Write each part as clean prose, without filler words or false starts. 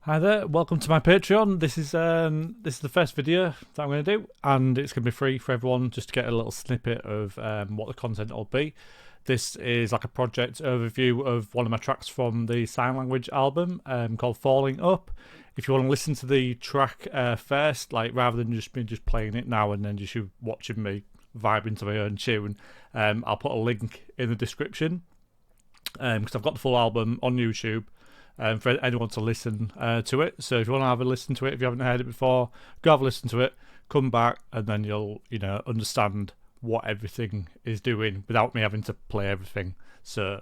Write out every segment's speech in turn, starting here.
Hi there, welcome to my Patreon. This is the first video that I'm going to do, and it's going to be free for everyone just to get a little snippet of what the content will be. This is like a project overview of one of my tracks from the sign language album called Falling Up. If you want to listen to the track first, like rather than just me just playing it now and then just you watching me vibing to my own tune, I'll put a link in the description because I've got the full album on YouTube. For anyone to listen to it. So if you want to have a listen to it, if you haven't heard it before, go have a listen to it, come back, and then you'll understand what everything is doing without me having to play everything. So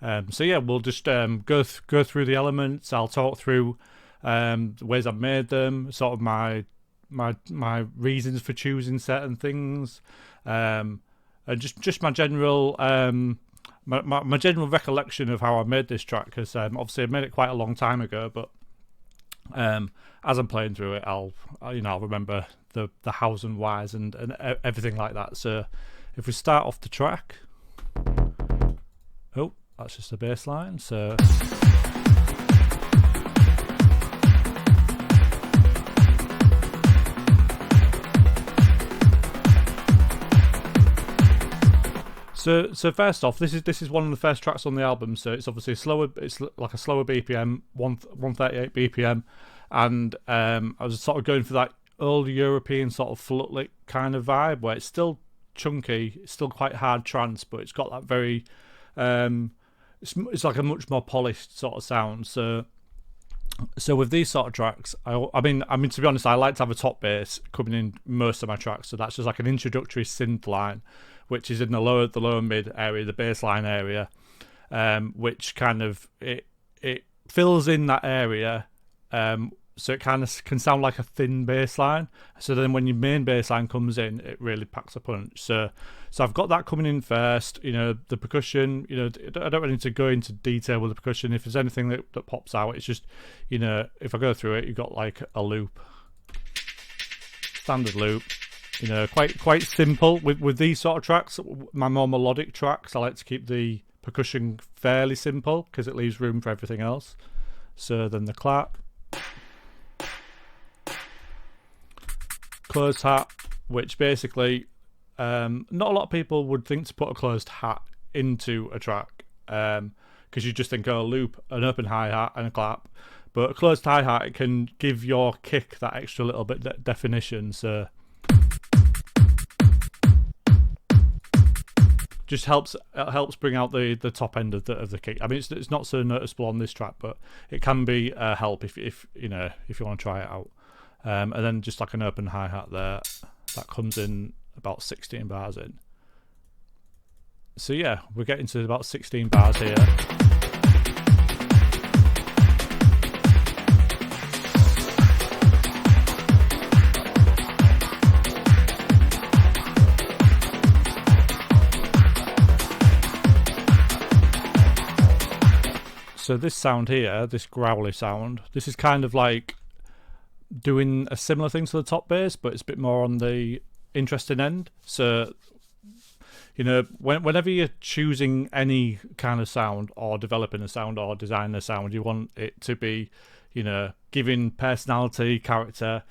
yeah, we'll just go through the elements. I'll talk through the ways I've made them, sort of my reasons for choosing certain things, and just my general my general recollection of how I made this track, because obviously I made it quite a long time ago, but as I'm playing through it, I'll remember the hows and whys and everything like that. So if we start off the track, oh, that's just the bass line. So So first off, this is one of the first tracks on the album. So it's obviously slower. It's like a slower BPM, 138 BPM, and I was sort of going for that old European sort of flute kind of vibe, where it's still chunky, it's still quite hard trance, but it's got that very, it's like a much more polished sort of sound. So with these sort of tracks, I mean to be honest, I like to have a top bass coming in most of my tracks. So that's just like an introductory synth line, which is in the lower mid area, the bass line area, which kind of it fills in that area, so it kind of can sound like a thin bass line. So then when your main bass line comes in, it really packs a punch. So I've got that coming in first. The percussion. I don't really need to go into detail with the percussion. If there's anything that pops out, it's just if I go through it, you've got like a loop, standard loop. Quite simple with these sort of tracks. My more melodic tracks, I like to keep the percussion fairly simple because it leaves room for everything else. So then the clap, closed hat, which basically not a lot of people would think to put a closed hat into a track, because you just think, oh, a loop, an open hi-hat and a clap. But a closed hi-hat, it can give your kick that extra little bit definition. So just helps bring out the top end of the kick. I mean, it's not so noticeable on this track, but it can be a help if you want to try it out. And then just like an open hi-hat there, that comes in about 16 bars in. So yeah, we're getting to about 16 bars here. So this sound here, this growly sound, this is kind of like doing a similar thing to the top bass, but it's a bit more on the interesting end. So, whenever you're choosing any kind of sound or developing a sound or designing a sound, you want it to be, giving personality, character,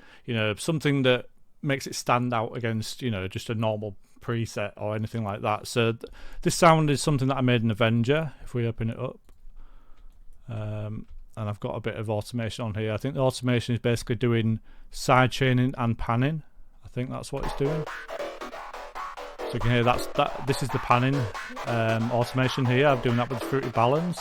something that makes it stand out against, just a normal preset or anything like that. So this sound is something that I made in Avenger, if we open it up. And I've got a bit of automation on here. I think the automation is basically doing side chaining and panning. I think that's what it's doing. So you can hear this is the panning automation here. I'm doing that with the Fruity Balance.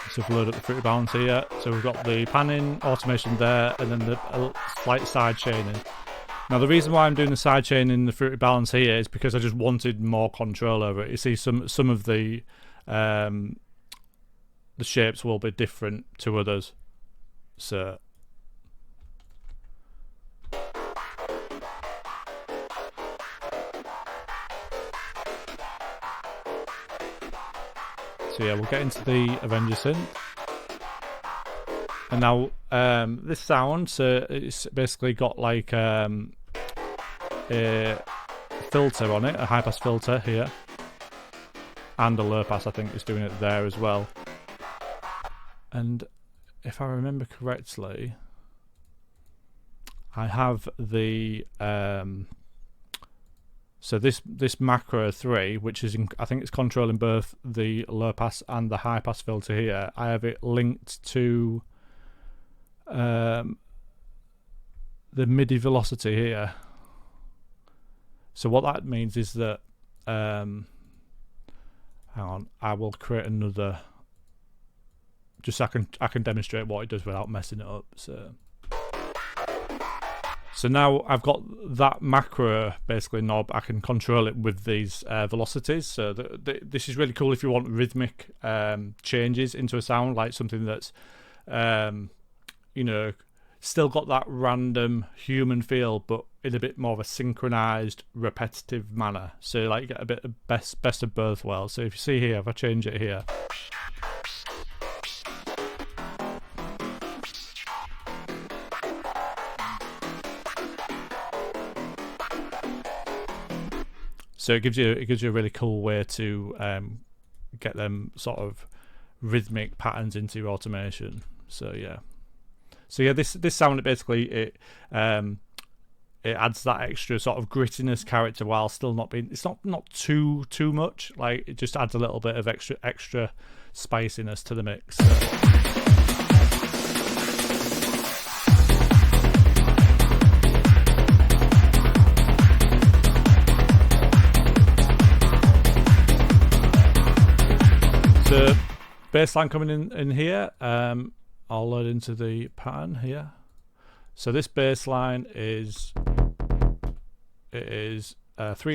So if we load up the Fruity Balance here, so we've got the panning automation there, and then the slight side chaining. Now the reason why I'm doing the side chaining in the Fruity Balance here is because I just wanted more control over it. You see, some of the shapes will be different to others. So yeah, we'll get into the Avenger synth. And now this sound, so it's basically got like a filter on it, a high pass filter here, and a low pass. I think is doing it there as well. And if I remember correctly, I have the so this macro 3, which is I think it's controlling both the low pass and the high pass filter here. I have it linked to the MIDI velocity here. So what that means is that hang on, I will create another just so I can demonstrate what it does without messing it up. So now I've got that macro basically knob. I can control it with these velocities. So this is really cool if you want rhythmic changes into a sound, like something that's you know, still got that random human feel, but in a bit more of a synchronized, repetitive manner. So like you get a bit of best of both worlds. So if you see here, if I change it here. So it gives you a really cool way to get them sort of rhythmic patterns into your automation. So yeah, this sound basically it adds that extra sort of grittiness character while still not being, it's not too much. Like it just adds a little bit of extra spiciness to the mix. The bass line coming in here, I'll load into the pattern here. So this bass line is 3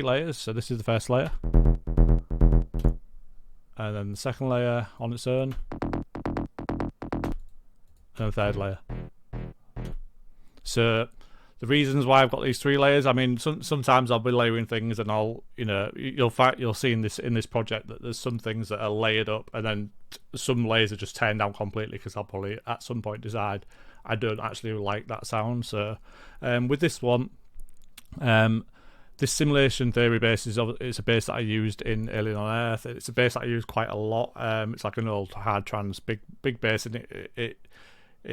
layers. So this is the first layer, and then the second layer on its own, and the third layer. So the reasons why I've got these 3 layers, I mean, sometimes I'll be layering things, and you'll see in this project that there's some things that are layered up, and then some layers are just turned down completely because I'll probably at some point decide I don't actually like that sound. So with this one, this simulation theory bass it's a bass that I used in Alien on Earth. It's a bass that I use quite a lot. It's like an old hard trance big bass, and it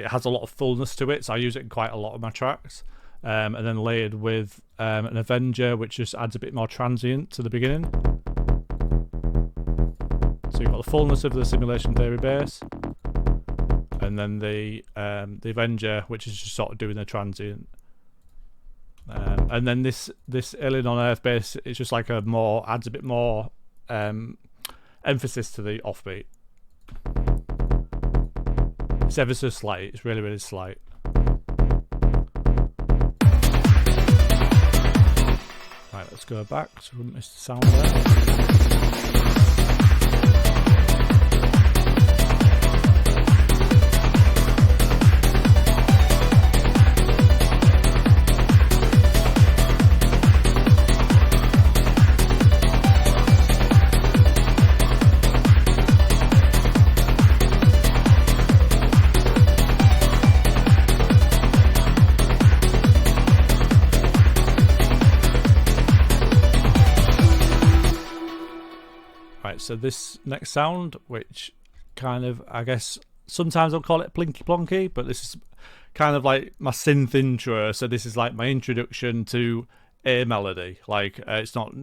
has a lot of fullness to it, so I use it in quite a lot of my tracks. And then layered with an Avenger, which just adds a bit more transient to the beginning. So you've got the fullness of the simulation theory bass, and then the Avenger, which is just sort of doing the transient. And then this Alien on Earth bass, it's just like adds a bit more emphasis to the offbeat. It's ever so slight. It's really slight. Right, let's go back so we wouldn't miss the sound there. So this next sound, which kind of, I guess sometimes I'll call it plinky plonky, but this is kind of like my synth intro. So this is like my introduction to a melody. Like it's not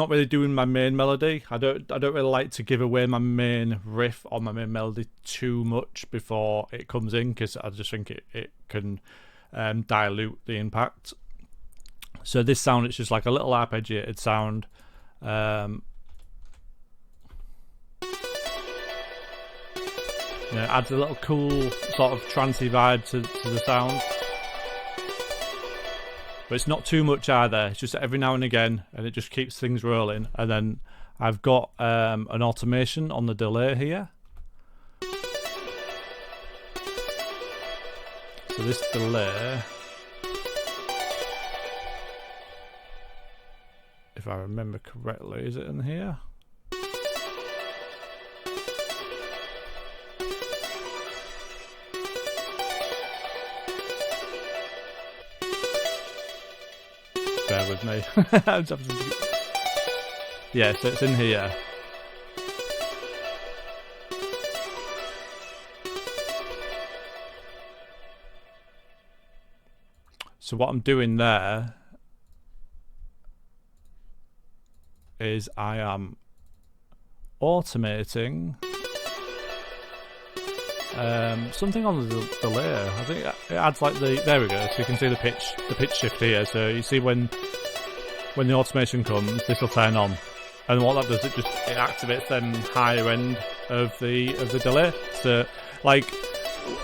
really doing my main melody. I don't really like to give away my main riff or my main melody too much before it comes in, because I just think it can dilute the impact. So this sound, it's just like a little arpeggiated sound. It adds a little cool sort of trancey vibe to the sound, but it's not too much either. It's just every now and again, and it just keeps things rolling. And then I've got an automation on the delay here. So this delay, if I remember correctly, is it in here? Bear with me. Yeah, so it's in here. So what I'm doing there is I am automating something on the delay. I think it adds like there we go. So you can see the pitch shift here. So you see when the automation comes, this will turn on, and what that does, it activates them higher end of the delay. So like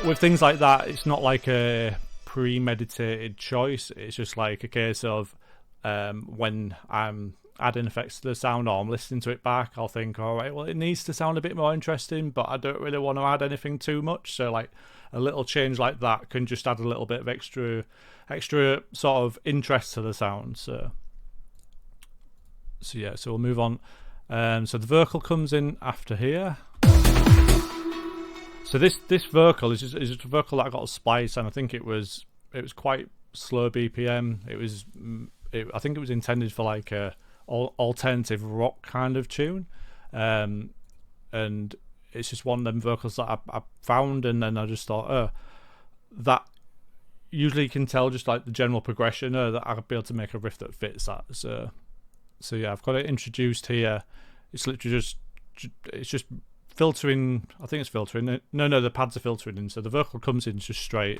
with things like that, it's not like a premeditated choice. It's just like a case of when I'm adding effects to the sound or I'm listening to it back, I'll think, all right, well, it needs to sound a bit more interesting, but I don't really want to add anything too much. So like a little change like that can just add a little bit of extra sort of interest to the sound. So yeah, so we'll move on. So the vocal comes in after here. So this vocal is just a vocal that I got a splice, and I think it was quite slow BPM. I think it was intended for like a alternative rock kind of tune, and it's just one of them vocals that I found, and then I just thought, that usually you can tell just like the general progression, that I'd be able to make a riff that fits that. So yeah, I've got it introduced here. It's literally just filtering. I think it's filtering. No, the pads are filtering in, so the vocal comes in just straight.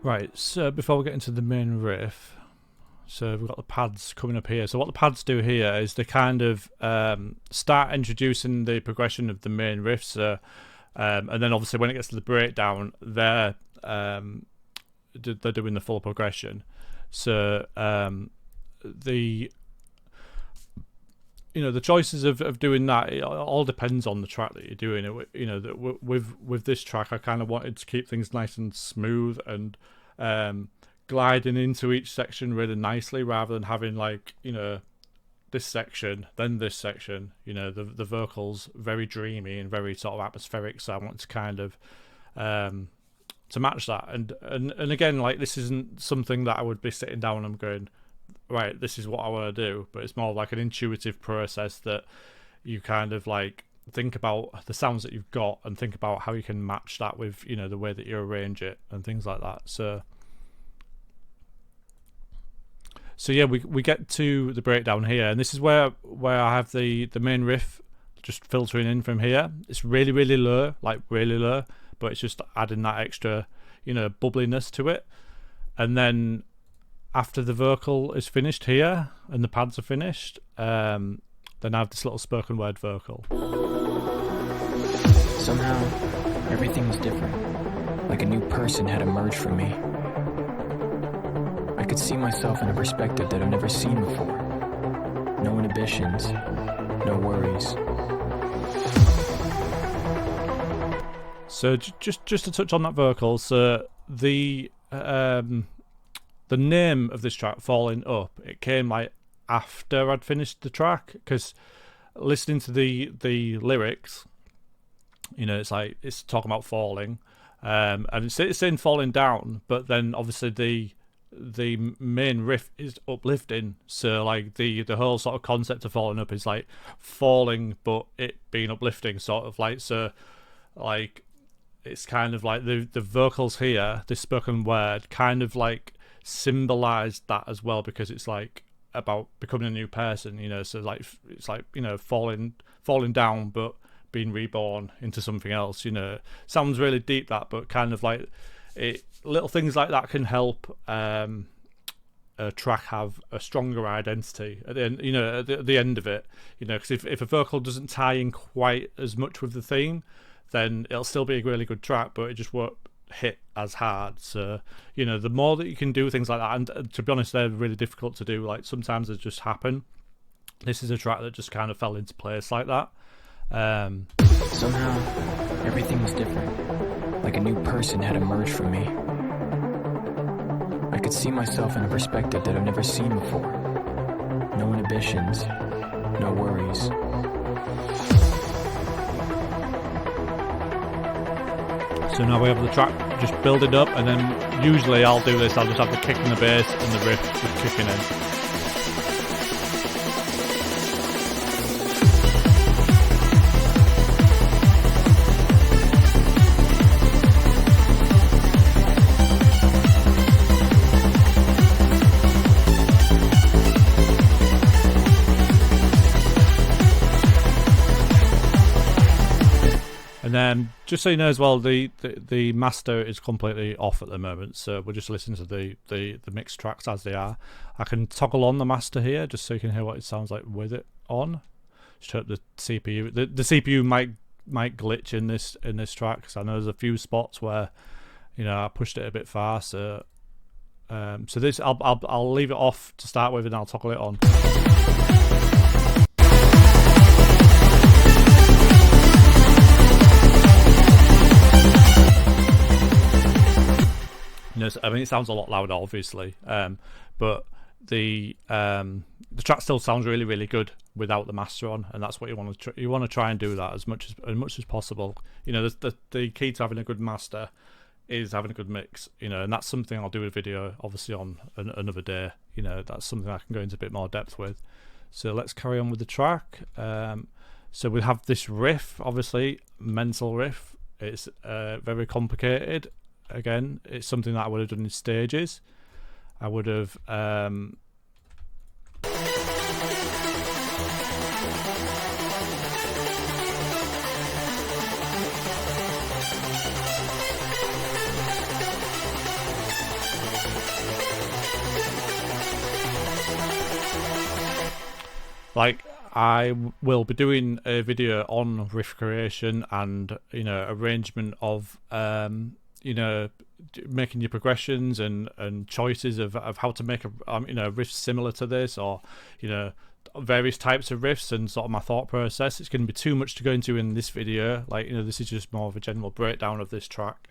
Right, so before we get into the main riff, so we've got the pads coming up here. So what the pads do here is they kind of start introducing the progression of the main riff. So, and then obviously when it gets to the breakdown, they're doing the full progression. So the choices of doing that, it all depends on the track that you're doing it. With this track, I kind of wanted to keep things nice and smooth and gliding into each section really nicely, rather than having like this section then this section. The vocals very dreamy and very sort of atmospheric. So I want to kind of to match that. And again, like, this isn't something that I would be sitting down and I'm going, right, this is what I want to do, but it's more like an intuitive process that you kind of like think about the sounds that you've got and think about how you can match that with the way that you arrange it and things like that. So yeah, we get to the breakdown here, and this is where I have the main riff just filtering in from here. It's really, really low, like really low, but it's just adding that extra bubbliness to it. And then after the vocal is finished here and the pads are finished, then I have this little spoken word vocal. Somehow, everything was different. Like a new person had emerged from me. I could see myself in a perspective that I've never seen before. No inhibitions, no worries. So just to touch on that vocal, so the name of this track, Falling Up, it came like after I'd finished the track, because listening to the lyrics, it's like it's talking about falling, and it's saying falling down, but then obviously the main riff is uplifting. So like the whole sort of concept of falling up is like falling, but it being uplifting, sort of like. So like it's kind of like the vocals here, this spoken word, kind of like symbolized that as well, because it's like about becoming a new person, so like it's like falling down but being reborn into something else. Sounds really deep, that, but kind of like little things like that can help, and a track have a stronger identity at the end, at the end of it, because if a vocal doesn't tie in quite as much with the theme, then it'll still be a really good track, but it just won't hit as hard. So the more that you can do things like that, and to be honest, they're really difficult to do. Like sometimes they just happen. This is a track that just kind of fell into place like that. Somehow, everything was different. Like a new person had emerged from me. I could see myself in a perspective that I've never seen before. No inhibitions, no worries. So now we have the track just building up, and then usually I'll do this, I'll just have the kick and the bass and the riff just kicking in. And then, just so you know as well, the master is completely off at the moment, so we're just listening to the mixed tracks as they are. I can toggle on the master here, just so you can hear what it sounds like with it on. Just hope the CPU, the CPU might glitch in this track, because I know there's a few spots where, I pushed it a bit far. So, so this I'll leave it off to start with, and I'll toggle it on. I mean, it sounds a lot louder, obviously, but the track still sounds really, really good without the master on, and that's what you want to you want to try and do that as much as possible. The key to having a good master is having a good mix, and that's something I'll do a video, obviously, on another day. That's something I can go into a bit more depth with. So let's carry on with the track. So we have this riff, obviously, mental riff. It's very complicated. Again, it's something that I would have done in stages. I would have I will be doing a video on riff creation and arrangement of making your progressions and choices of how to make a riff similar to this, or various types of riffs, and sort of my thought process. It's going to be too much to go into in this video. This is just more of a general breakdown of this track.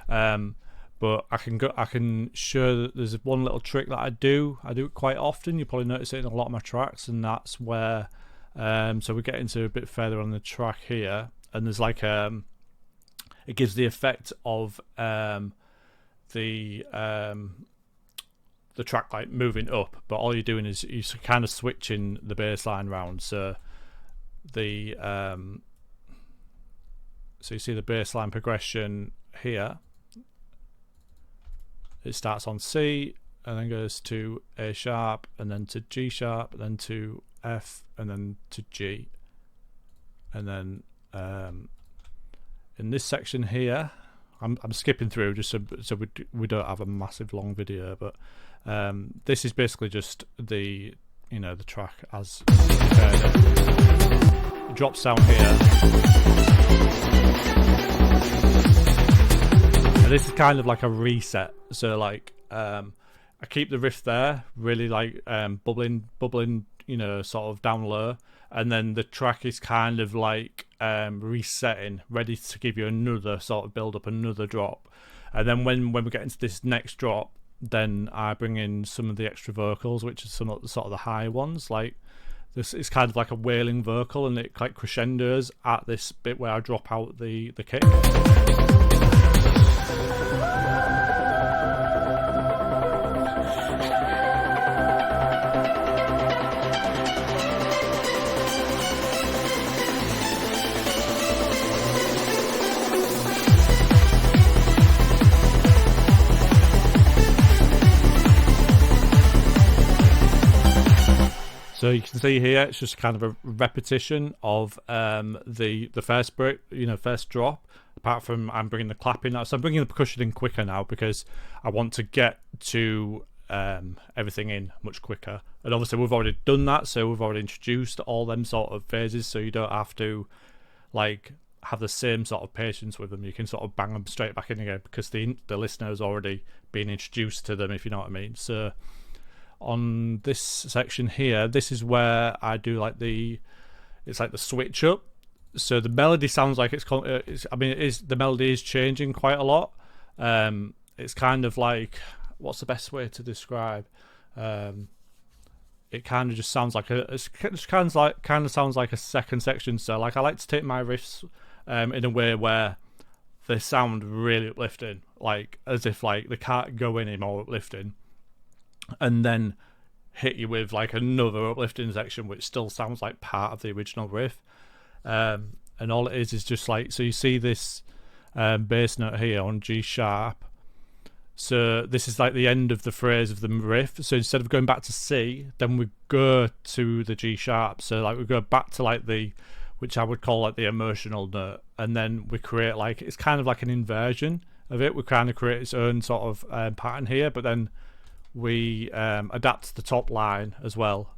But I can show that there's one little trick that I do it quite often. You probably notice it in a lot of my tracks, and that's where so we get into a bit further on the track here, and there's it gives the effect of the track moving up, but all you're doing is you're kind of switching the bass line round. So the so you see the bass line progression here. It starts on C and then goes to A sharp, and then to G sharp, and then to F, and then to G, and then in this section here, I'm skipping through just so we don't have a massive long video, but this is basically just the the track as it drops down here, and this is kind of like a reset. So I keep the riff there, really bubbling, sort of down low, and then the track is kind of resetting, ready to give you another sort of build up, another drop. And then when we get into this next drop, then I bring in some of the extra vocals, which is some of the sort of the high ones. This is kind of like a wailing vocal, and it crescendos at this bit where I drop out the kick. So you can see here, it's just kind of a repetition of the first break, first drop. Apart from I'm bringing the clap in now, so I'm bringing the percussion in quicker now because I want to get to everything in much quicker. And obviously we've already done that, so we've already introduced all them sort of phases, so you don't have to like have the same sort of patience with them. You can sort of bang them straight back in again because the listener has already been introduced to them, if you know what I mean. So on this section here, this is where I do like it's like the switch up. So the melody sounds like the melody is changing quite a lot. It's kind of like, what's the best way to describe? It kind of just sounds like kind of sounds like a second section. So like I like to take my riffs in a way where they sound really uplifting, like as if like they can't go any more uplifting, and then hit you with like another uplifting section which still sounds like part of the original riff. And all it is just like, so you see this bass note here on G sharp. So this is like the end of the phrase of the riff. So instead of going back to C, then we go to the G sharp. So like we go back to like which I would call like the emotional note, and then we create like, it's kind of like an inversion of it. We kind of create its own sort of pattern here, but then we adapt the top line as well.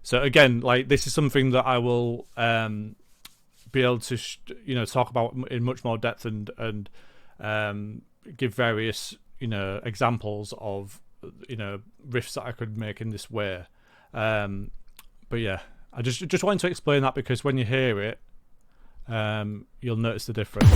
So again, like this is something that I will be able to talk about in much more depth and give various examples of riffs that I could make in this way. But yeah, I just wanted to explain that because when you hear it, you'll notice the difference.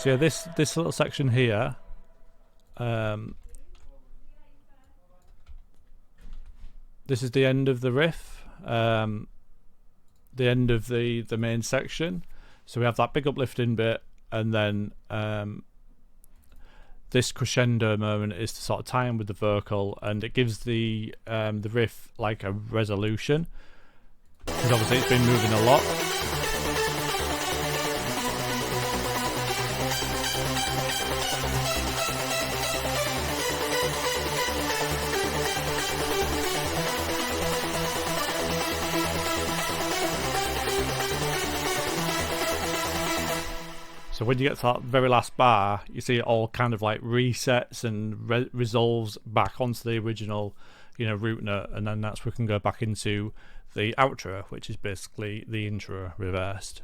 So yeah, this little section here, this is the end of the riff, the end of the main section. So we have that big uplifting bit, and then this crescendo moment is to sort of tie in with the vocal, and it gives the riff like a resolution because obviously it's been moving a lot. So when you get to that very last bar, you see it all kind of like resets and resolves back onto the original, root note, and then that's where we can go back into the outro, which is basically the intro reversed.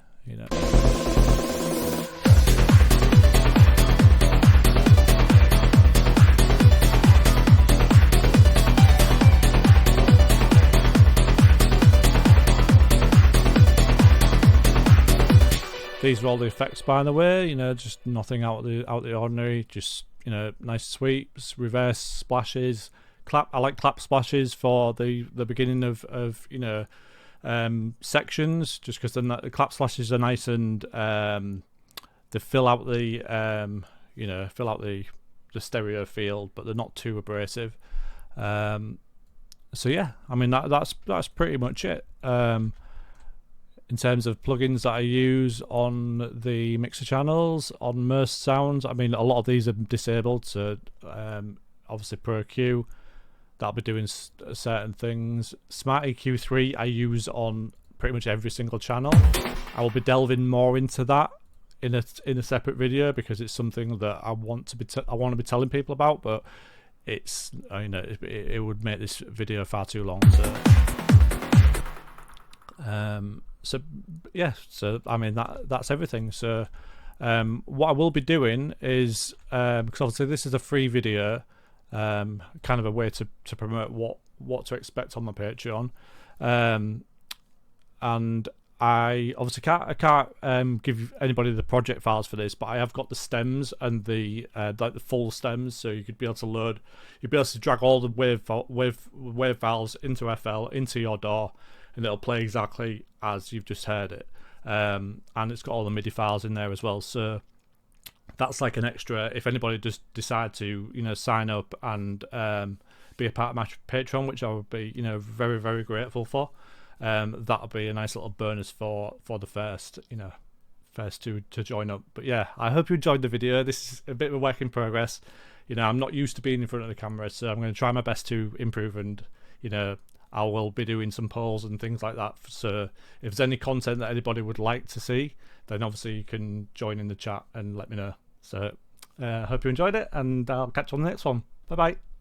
These are all the effects, by the way. Just nothing out of the ordinary. Just nice sweeps, reverse splashes, clap. I like clap splashes for the beginning of sections, just because the clap splashes are nice and they fill out the the stereo field, but they're not too abrasive. So yeah, I mean that's pretty much it. In terms of plugins that I use on the mixer channels, on most sounds, I mean a lot of these are disabled, so obviously Percussion, that'll be doing certain things. Smart EQ3 I use on pretty much every single channel. I will be delving more into that in a separate video because it's something that I want to be telling people about, but it's it would make this video far too long. So yeah, so I mean that's everything. So what I will be doing is because obviously this is a free video, kind of a way to promote what to expect on my Patreon, and I obviously can't give anybody the project files for this, but I have got the stems and the like the full stems, so you could be able to load, you'd be able to drag all the wave files into FL into your DAW, and it'll play exactly as you've just heard it. And it's got all the MIDI files in there as well, so that's like an extra if anybody just decide to, you know, sign up and be a part of my Patreon, which I would be, you know, very, very grateful for. That'll be a nice little bonus for the first to join up. But yeah, I hope you enjoyed the video. This is a bit of a work in progress. You know, I'm not used to being in front of the camera, so I'm going to try my best to improve, and you know, I will be doing some polls and things like that. So if there's any content that anybody would like to see, then obviously you can join in the chat and let me know. So I hope you enjoyed it, and I'll catch you on the next one. Bye bye.